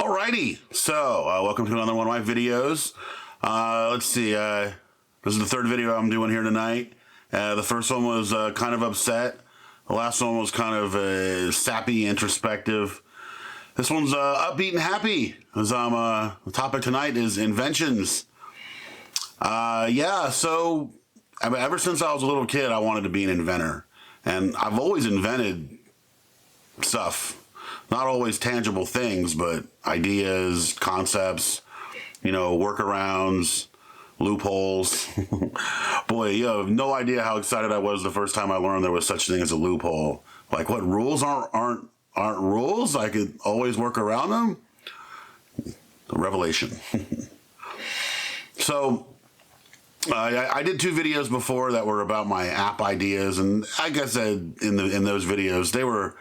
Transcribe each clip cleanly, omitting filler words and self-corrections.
Alrighty, so welcome to another one of my videos. Let's see, this is the third video I'm doing here tonight. The first one was kind of upset. The last one was kind of sappy, introspective. This one's upbeat and happy. As the topic tonight is inventions. Yeah, so ever since I was a little kid, I wanted to be an inventor. And I've always invented stuff. Not always tangible things, but ideas, concepts, you know, workarounds, loopholes. Boy, you have no idea how excited I was the first time I learned there was such a thing as a loophole. Like, what, rules aren't rules? I could always work around them? A revelation. So, I did two videos before that were about my app ideas, and like I said in those videos, they were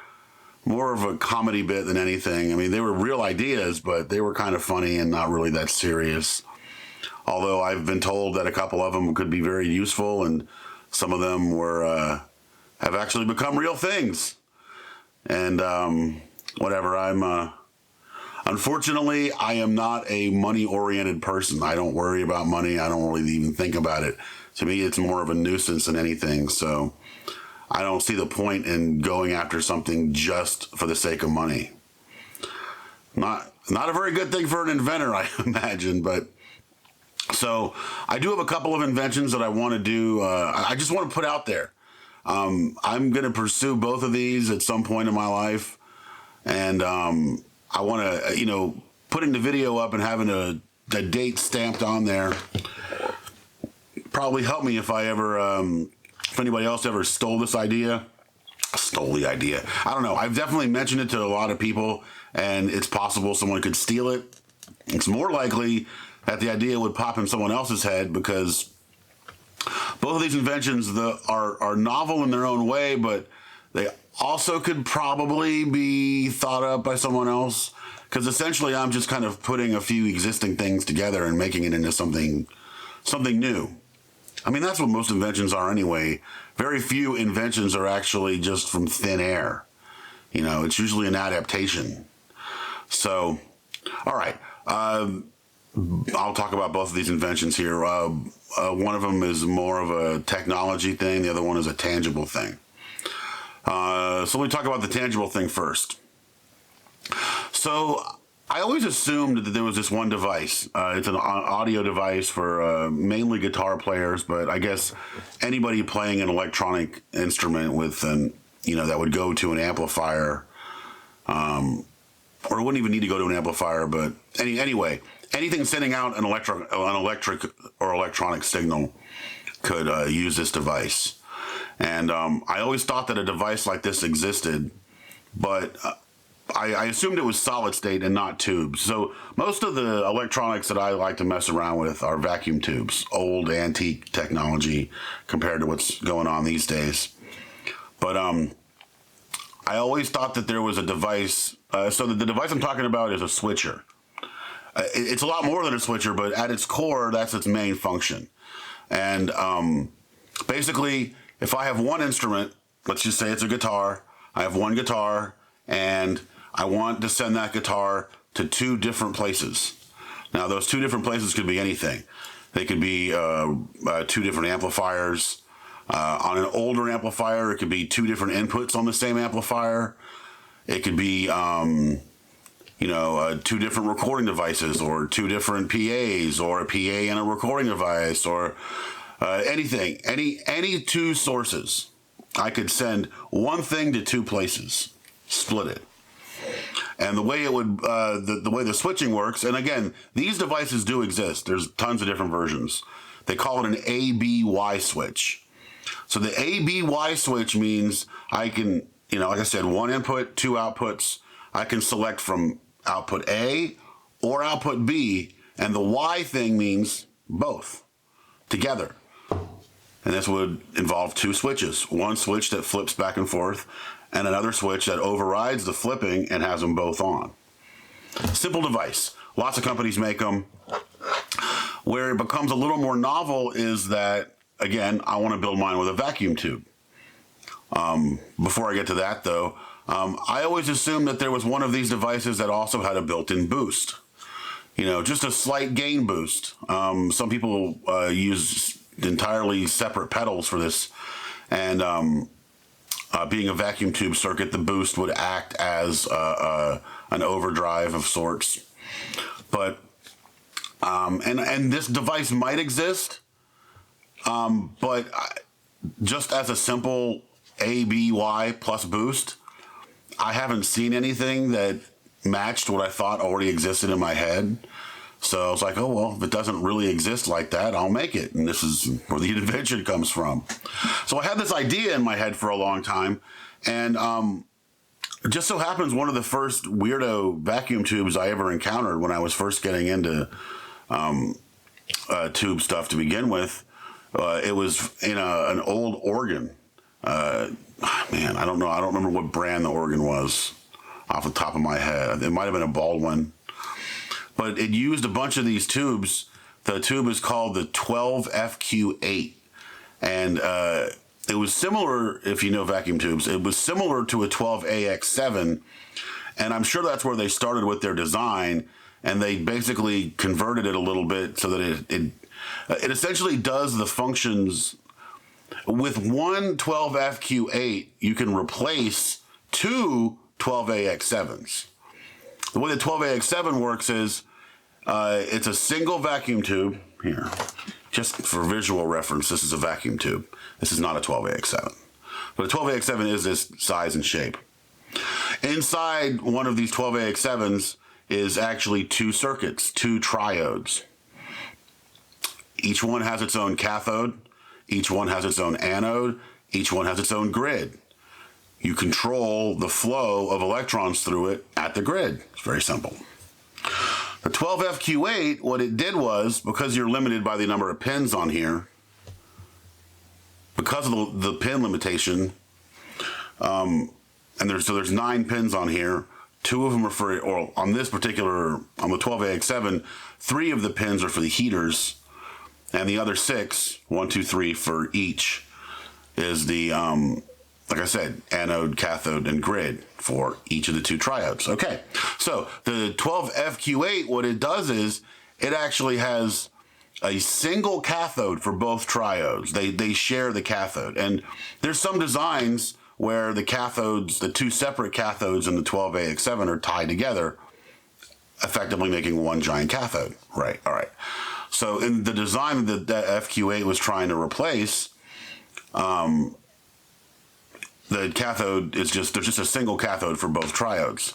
more of a comedy bit than anything. I mean, they were real ideas, but they were kind of funny and not really that serious. Although I've been told that a couple of them could be very useful, and some of them were have actually become real things. And whatever, unfortunately, I am not a money-oriented person. I don't worry about money. I don't really even think about it. To me, it's more of a nuisance than anything. So I don't see the point in going after something just for the sake of money. Not a very good thing for an inventor, I imagine. But so I do have a couple of inventions that I want to do. I just want to put out there. I'm going to pursue both of these at some point in my life. And I want to, you know, putting the video up and having a date stamped on there probably help me if I ever, if anybody else ever stole the idea. I don't know. I've definitely mentioned it to a lot of people, and it's possible someone could steal it. It's more likely that the idea would pop in someone else's head, because both of these inventions are novel in their own way, but they also could probably be thought up by someone else, because essentially I'm just kind of putting a few existing things together and making it into something new. I mean, that's what most inventions are anyway. Very few inventions are actually just from thin air. You know, it's usually an adaptation. So, all right. I'll talk about both of these inventions here. One of them is more of a technology thing. The other one is a tangible thing. So let me talk about the tangible thing first. So I always assumed that there was this one device. It's an audio device for mainly guitar players, but I guess anybody playing an electronic instrument with that would go to an amplifier, or it wouldn't even need to go to an amplifier, but anyway, anything sending out an electric or electronic signal could use this device. And I always thought that a device like this existed, but I assumed it was solid state and not tubes. So most of the electronics that I like to mess around with are vacuum tubes, old antique technology compared to what's going on these days. But I always thought that there was a device. So the device I'm talking about is a switcher. It's a lot more than a switcher, but at its core, that's its main function. And basically, if I have one instrument, let's just say it's a guitar, I have one guitar, and I want to send that guitar to two different places. Now, those two different places could be anything. They could be two different amplifiers. On an older amplifier, it could be two different inputs on the same amplifier. It could be two different recording devices, or two different PAs, or a PA and a recording device, or anything, any two sources. I could send one thing to two places, split it. And the way it would, the way the switching works, and again, these devices do exist. There's tons of different versions. They call it an ABY switch. So the ABY switch means I can, like I said, one input, two outputs. I can select from output A or output B, and the Y thing means both together. And this would involve two switches. One switch that flips back and forth, and another switch that overrides the flipping and has them both on. Simple device. Lots of companies make them. Where it becomes a little more novel is that, again, I want to build mine with a vacuum tube. Before I get to that, though, I always assumed that there was one of these devices that also had a built-in boost. You know, just a slight gain boost. Some people use entirely separate pedals for this, and being a vacuum tube circuit, the boost would act as an overdrive of sorts. But and this device might exist, but just as a simple ABY plus boost, I haven't seen anything that matched what I thought already existed in my head. So I was like, oh, well, if it doesn't really exist like that, I'll make it. And this is where the invention comes from. So I had this idea in my head for a long time. And it just so happens one of the first weirdo vacuum tubes I ever encountered when I was first getting into tube stuff to begin with, it was in an old organ. Man, I don't know. I don't remember what brand the organ was off the top of my head. It might have been a Baldwin. But it used a bunch of these tubes. The tube is called the 12FQ8. And it was similar, if you know vacuum tubes, it was similar to a 12AX7. And I'm sure that's where they started with their design. And they basically converted it a little bit so that it essentially does the functions. With one 12FQ8, you can replace two 12AX7s. The way the 12AX7 works is it's a single vacuum tube. Here, just for visual reference, this is a vacuum tube. This is not a 12AX7. But a 12AX7 is this size and shape. Inside one of these 12AX7s is actually two circuits, two triodes. Each one has its own cathode. Each one has its own anode. Each one has its own grid. You control the flow of electrons through it at the grid. It's very simple. The 12FQ8, what it did was, because you're limited by the number of pins on here, because of the pin limitation, and there's 9 pins on here. 2 of them are for, or on this particular, on the 12AX7, 3 of the pins are for the heaters, and the other 6, 1, 2, 3 for each, is the like I said, anode, cathode, and grid for each of the 2 triodes. Okay, so the 12FQ8, what it does is it actually has a single cathode for both triodes. They share the cathode. And there's some designs where the cathodes, the 2 separate cathodes in the 12AX7 are tied together, effectively making one giant cathode. Right, all right. So in the design that FQ8 was trying to replace, the cathode is there's just a single cathode for both triodes.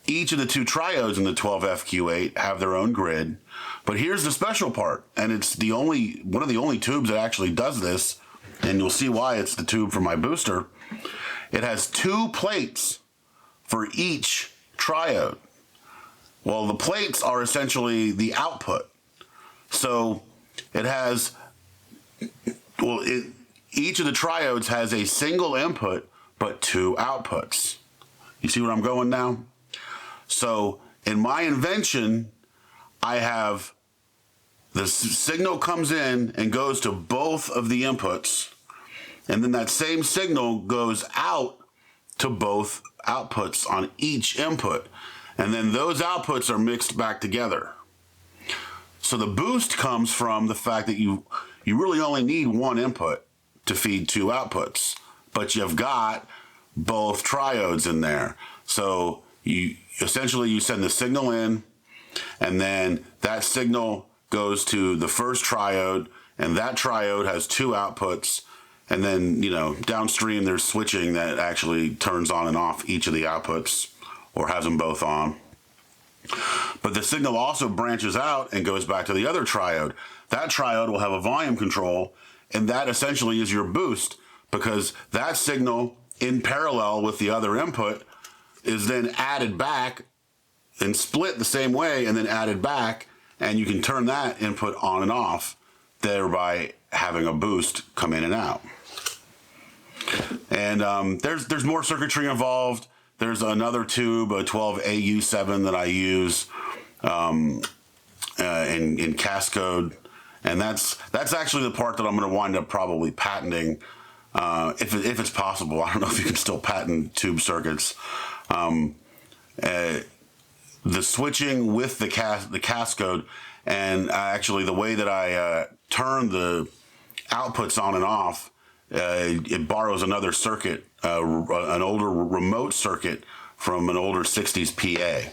Each of the 2 triodes in the 12FQ8 have their own grid, but here's the special part, and it's one of the only tubes that actually does this, and you'll see why. It's the tube for my booster. It has 2 plates for each triode. Well, the plates are essentially the output. So it has, each of the triodes has a single input, but 2 outputs. You see where I'm going now? So in my invention, I have the signal comes in and goes to both of the inputs, and then that same signal goes out to both outputs on each input, and then those outputs are mixed back together. So the boost comes from the fact that you really only need one input to feed 2 outputs, but you've got both triodes in there. So you send the signal in, and then that signal goes to the first triode, and that triode has 2 outputs, and then, downstream there's switching that actually turns on and off each of the outputs, or has them both on. But the signal also branches out and goes back to the other triode. That triode will have a volume control, and that essentially is your boost, because that signal in parallel with the other input is then added back and split the same way and then added back, and you can turn that input on and off, thereby having a boost come in and out. And there's more circuitry involved. There's another tube, a 12AU7 that I use in Cascode. And that's actually the part that I'm going to wind up probably patenting, if it's possible. I don't know if you can still patent tube circuits. The switching with the cascode, and actually the way that I turn the outputs on and off, it borrows another circuit, an older remote circuit from an older 60s PA.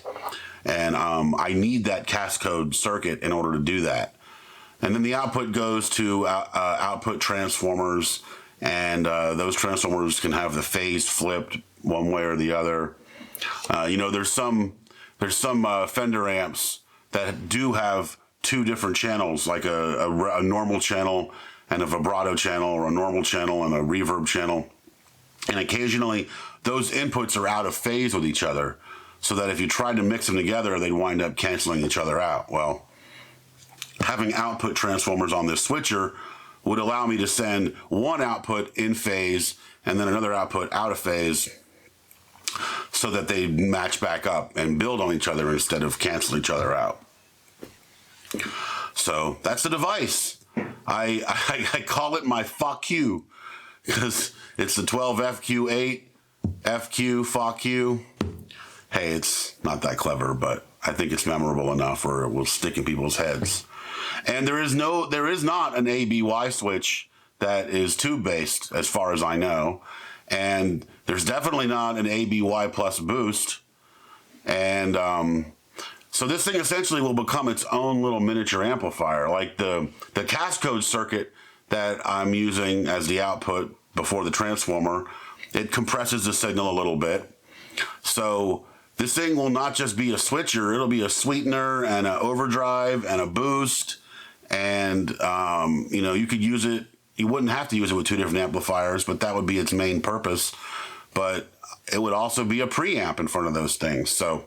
And I need that cascode circuit in order to do that. And then the output goes to output transformers, and those transformers can have the phase flipped one way or the other. There's some Fender amps that do have two different channels, like a normal channel and a vibrato channel, or a normal channel and a reverb channel. And occasionally those inputs are out of phase with each other, so that if you tried to mix them together, they'd wind up canceling each other out. Well, having output transformers on this switcher would allow me to send one output in phase and then another output out of phase, so that they match back up and build on each other instead of cancel each other out. So that's the device. I call it my fuck you, because it's the 12FQ8 FQ fuck you. Hey, it's not that clever, but I think it's memorable enough where it will stick in people's heads. And there is not an ABY switch that is tube based, as far as I know. And there's definitely not an ABY plus boost. And so this thing essentially will become its own little miniature amplifier. Like the cascode circuit that I'm using as the output before the transformer, it compresses the signal a little bit. So this thing will not just be a switcher, it'll be a sweetener and an overdrive and a boost. And, you could use it. You wouldn't have to use it with two different amplifiers, but that would be its main purpose. But it would also be a preamp in front of those things. So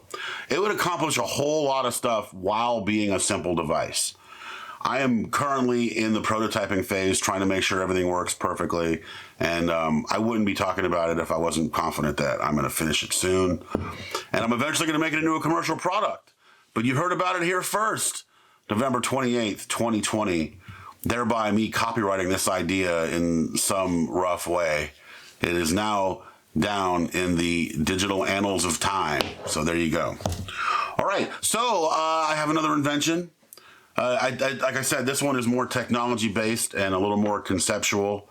it would accomplish a whole lot of stuff while being a simple device. I am currently in the prototyping phase, trying to make sure everything works perfectly. And I wouldn't be talking about it if I wasn't confident that I'm going to finish it soon. And I'm eventually going to make it into a commercial product. But you heard about it here first, November 28th, 2020. Thereby me copywriting this idea in some rough way. It is now down in the digital annals of time. So there you go. All right. So I have another invention. Like I said, this one is more technology based and a little more conceptual,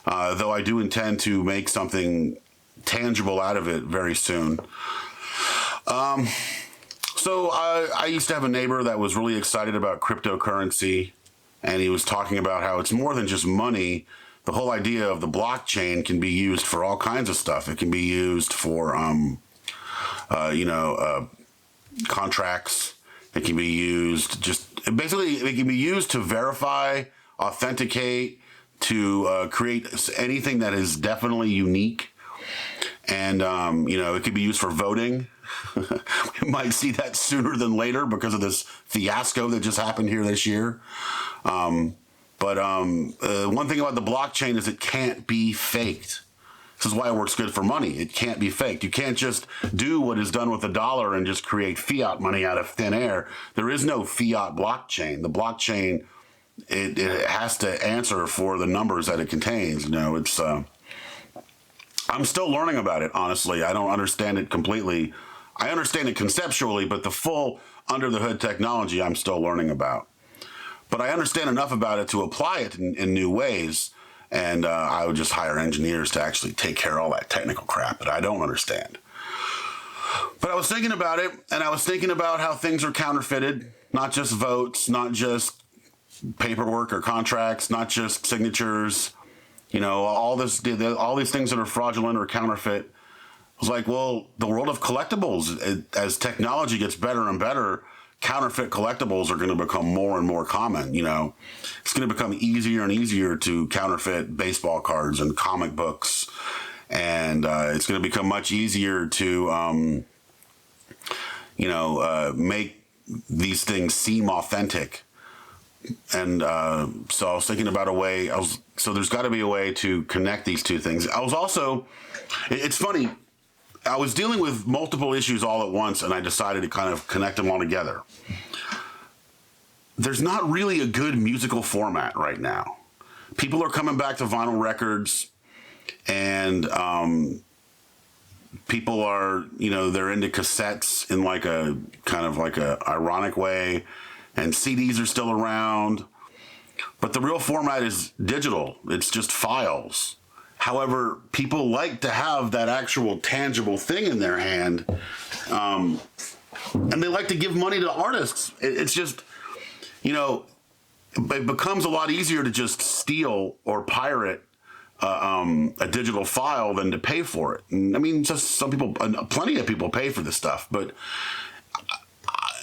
though I do intend to make something tangible out of it very soon. So I used to have a neighbor that was really excited about cryptocurrency, and he was talking about how it's more than just money. The whole idea of the blockchain can be used for all kinds of stuff. It can be used for, contracts. It can be used it can be used to verify, authenticate, to create anything that is definitely unique. And, it could be used for voting. We might see that sooner than later because of this fiasco that just happened here this year. One thing about the blockchain is it can't be faked. This is why it works good for money. It can't be faked. You can't just do what is done with the dollar and just create fiat money out of thin air. There is no fiat blockchain. The blockchain, it has to answer for the numbers that it contains. I'm still learning about it, honestly. I don't understand it completely. I understand it conceptually, but the full under the hood technology I'm still learning about. But I understand enough about it to apply it in new ways. And I would just hire engineers to actually take care of all that technical crap that I don't understand. But I was thinking about it, and I was thinking about how things are counterfeited, not just votes, not just paperwork or contracts, not just signatures, all these things that are fraudulent or counterfeit. I was like, well, the world of collectibles, as technology gets better and better, counterfeit collectibles are going to become more and more common. It's going to become easier and easier to counterfeit baseball cards and comic books. And it's going to become much easier to, make these things seem authentic. And so I was thinking about a way, so there's got to be a way to connect these two things. It's funny, I was dealing with multiple issues all at once, and I decided to kind of connect them all together. There's not really a good musical format right now. People are coming back to vinyl records. and people are, they're into cassettes in like a kind of like a ironic way, and CDs are still around, but the real format is digital. It's just files. However, people like to have that actual tangible thing in their hand, and they like to give money to artists. It's just, it becomes a lot easier to just steal or pirate a digital file than to pay for it. And I mean, just plenty of people pay for this stuff, but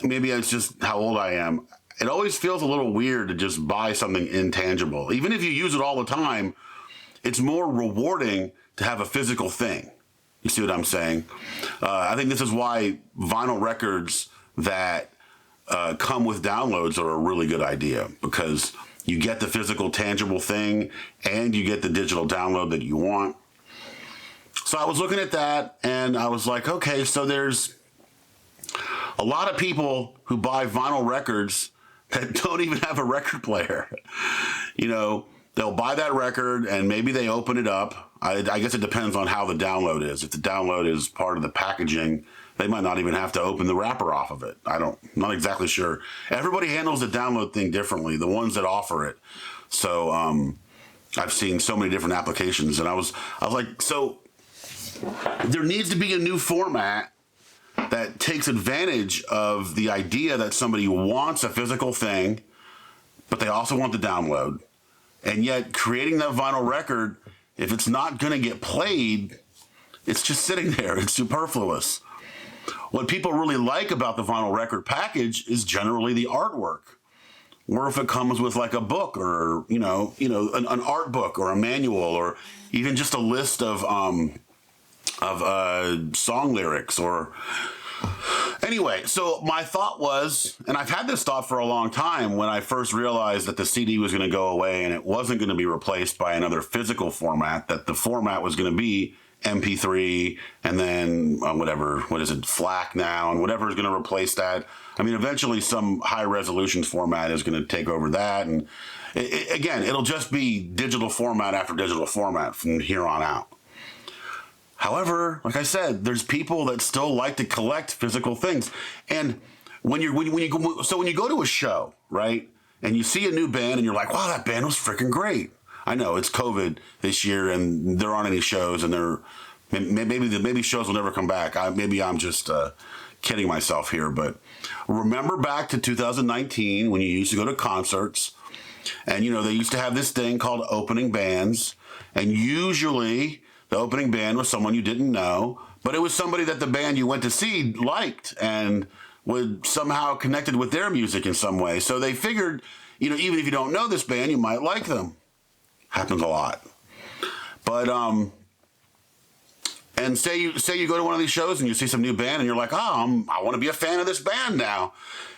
maybe it's just how old I am. It always feels a little weird to just buy something intangible. Even if you use it all the time, it's more rewarding to have a physical thing. You see what I'm saying? I think this is why vinyl records that come with downloads are a really good idea, because you get the physical, tangible thing, and you get the digital download that you want. So I was looking at that, and I was like, okay, so there's a lot of people who buy vinyl records that don't even have a record player. They'll buy that record, and maybe they open it up. I guess it depends on how the download is. If the download is part of the packaging, they might not even have to open the wrapper off of it. Not exactly sure. Everybody handles the download thing differently, the ones that offer it. So I've seen so many different applications, and I was like, so there needs to be a new format that takes advantage of the idea that somebody wants a physical thing, but they also want the download. And yet creating that vinyl record, if it's not going to get played, it's just sitting there. It's superfluous. What people really like about the vinyl record package is generally the artwork. Or if it comes with like a book, or, an art book or a manual, or even just a list of song lyrics, or anyway. So my thought was, and I've had this thought for a long time, when I first realized that the CD was going to go away and it wasn't going to be replaced by another physical format, that the format was going to be MP3, and then FLAC now, and whatever is going to replace that. I mean, eventually some high resolution format is going to take over that, and again, it'll just be digital format after digital format from here on out. However, like I said, there's people that still like to collect physical things, and when you go to a show, right, and you see a new band, and you're like, wow, that band was freaking great. I know it's COVID this year, and there aren't any shows, and maybe shows will never come back. Maybe I'm just kidding myself here, but remember back to 2019 when you used to go to concerts, and they used to have this thing called opening bands, and usually the opening band was someone you didn't know, but it was somebody that the band you went to see liked and would somehow connected with their music in some way. So they figured, even if you don't know this band, you might like them. Happens a lot. But and say you go to one of these shows and you see some new band and you're like, I want to be a fan of this band now.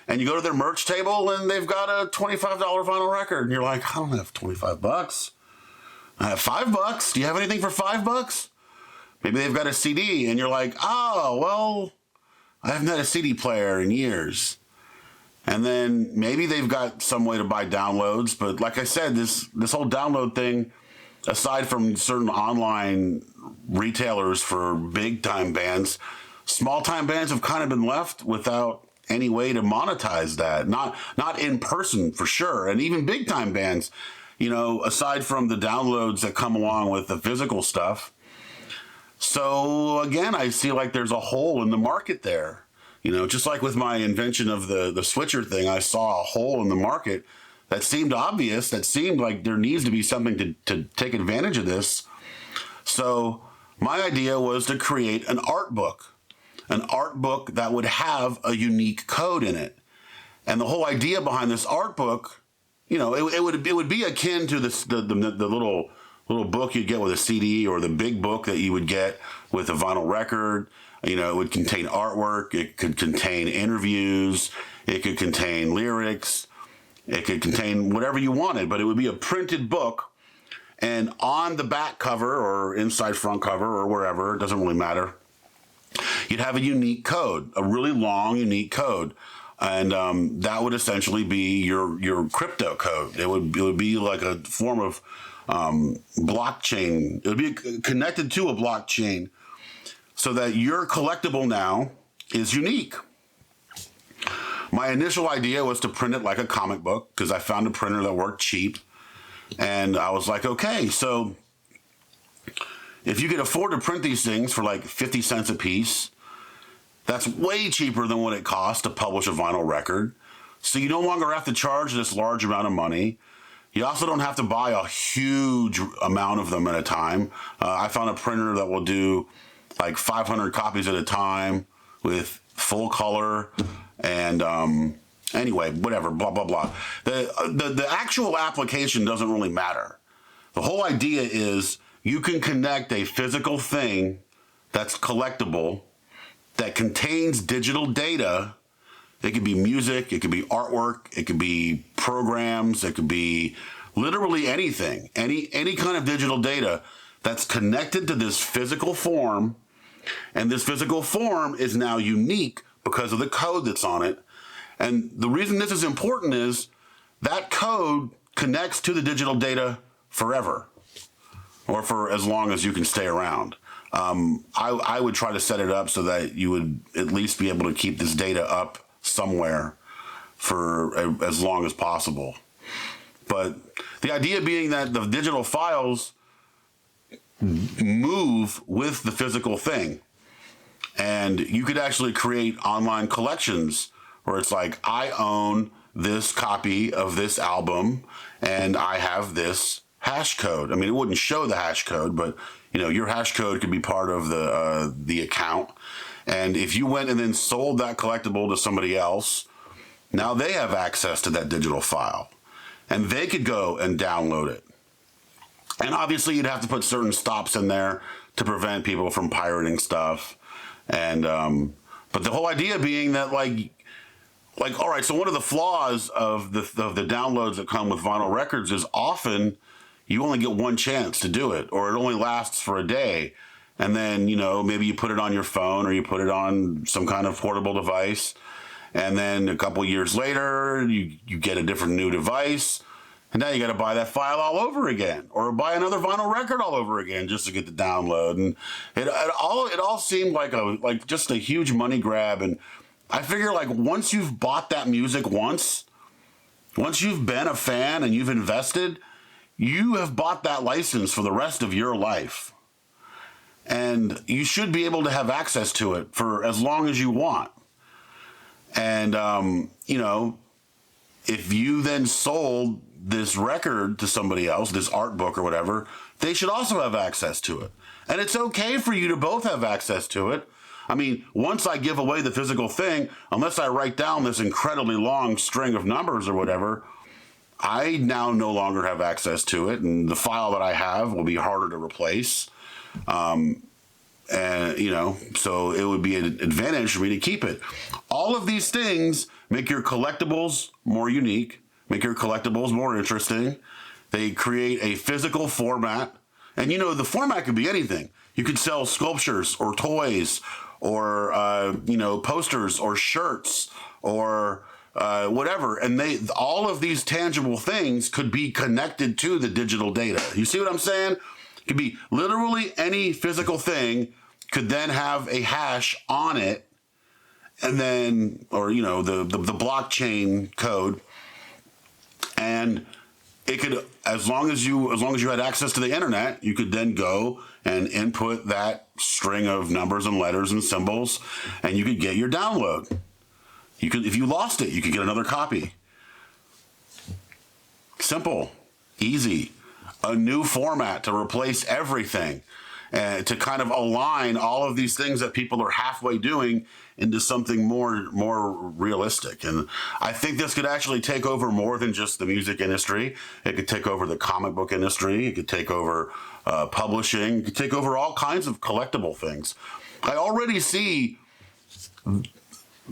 And you go to their merch table and they've got a $25 vinyl record, and you're like, I don't have $25. I have $5. Do you have anything for $5? Maybe they've got a CD, and you're like, oh, well, I haven't had a CD player in years. And then maybe they've got some way to buy downloads, but like I said, this whole download thing, aside from certain online retailers for big time bands, small time bands have kind of been left without any way to monetize that. Not in person for sure, and even big time bands, aside from the downloads that come along with the physical stuff. So again, I see like there's a hole in the market there. Just like with my invention of the switcher thing, I saw a hole in the market that seemed obvious, that seemed like there needs to be something to take advantage of this. So my idea was to create an art book that would have a unique code in it. And the whole idea behind this art book, it would be akin to the little book you'd get with a CD, or the big book that you would get with a vinyl record. It would contain artwork, it could contain interviews, it could contain lyrics, it could contain whatever you wanted, but it would be a printed book, and on the back cover or inside front cover or wherever, it doesn't really matter, you'd have a unique code, a really long, unique code. And that would essentially be your crypto code. It would be like a form of blockchain. It would be connected to a blockchain so that your collectible now is unique. My initial idea was to print it like a comic book because I found a printer that worked cheap. And I was like, okay, so if you could afford to print these things for like 50 cents a piece, that's way cheaper than what it costs to publish a vinyl record. So you no longer have to charge this large amount of money. You also don't have to buy a huge amount of them at a time. I found a printer that will do like 500 copies at a time with full color and anyway, whatever, blah, blah, blah. The actual application doesn't really matter. The whole idea is you can connect a physical thing that's collectible that contains digital data. It could be music, it could be artwork, it could be programs, it could be literally anything, any kind of digital data that's connected to this physical form, and this physical form is now unique because of the code that's on it. And the reason this is important is that code connects to the digital data forever, or for as long as you can stay around. I would try to set it up so that you would at least be able to keep this data up somewhere for as long as possible. But the idea being that the digital files move with the physical thing. And you could actually create online collections where it's like, I own this copy of this album and I have this hash code. I mean, it wouldn't show the hash code, but you know, your hash code could be part of the account. And if you went and then sold that collectible to somebody else, now they have access to that digital file and they could go and download it. And obviously you'd have to put certain stops in there to prevent people from pirating stuff. And, but the whole idea being that like, all right, so one of the flaws of the downloads that come with vinyl records is often you only get one chance to do it, or it only lasts for a day. And then, you know, maybe you put it on your phone or you put it on some kind of portable device. And then a couple years later, you get a different new device. And now you got to buy that file all over again, or buy another vinyl record all over again just to get the download. And it all seemed like just a huge money grab. And I figure like once you've bought that music once you've been a fan and you've invested, you have bought that license for the rest of your life. And you should be able to have access to it for as long as you want. And, you know, if you then sold this record to somebody else, this art book or whatever, they should also have access to it. And it's okay for you to both have access to it. I mean, once I give away the physical thing, unless I write down this incredibly long string of numbers or whatever, I now no longer have access to it. And the file that I have will be harder to replace. And, you know, so it would be an advantage for me to keep it. All of these things make your collectibles more unique, make your collectibles more interesting. They create a physical format. And, you know, the format could be anything. You could sell sculptures or toys or, you know, posters or shirts or whatever. And all of these tangible things could be connected to the digital data. You see what I'm saying? It could be literally any physical thing could then have a hash on it, and then, or, you know, the blockchain code. And it could, as long as you had access to the internet, you could then go and input that string of numbers and letters and symbols, and you could get your download. You could, if you lost it, you could get another copy. Simple, easy, a new format to replace everything, and to kind of align all of these things that people are halfway doing into something more realistic. And I think this could actually take over more than just the music industry. It could take over the comic book industry. It could take over publishing. It could take over all kinds of collectible things. I already see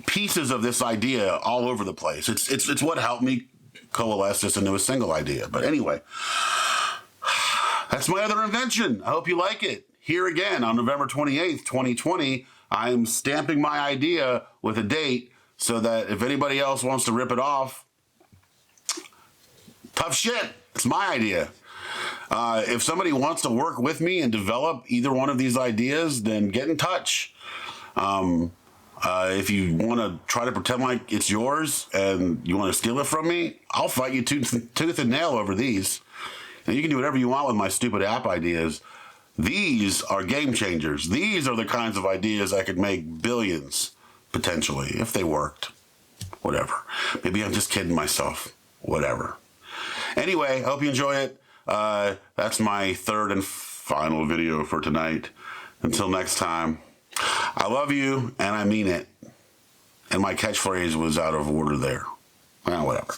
pieces of this idea all over the place. It's what helped me coalesce this into a single idea. But anyway, that's my other invention. I hope you like it. Here again on November 28th, 2020, I'm stamping my idea with a date so that if anybody else wants to rip it off, tough shit. It's my idea. If somebody wants to work with me and develop either one of these ideas, then get in touch. If you want to try to pretend like it's yours and you want to steal it from me, I'll fight you tooth and nail over these. And you can do whatever you want with my stupid app ideas. These are game changers. These are the kinds of ideas I could make billions, potentially, if they worked. Whatever. Maybe I'm just kidding myself. Whatever. Anyway, hope you enjoy it. That's my third and final video for tonight. Until next time, I love you, and I mean it. And my catchphrase was out of order there. Well, whatever.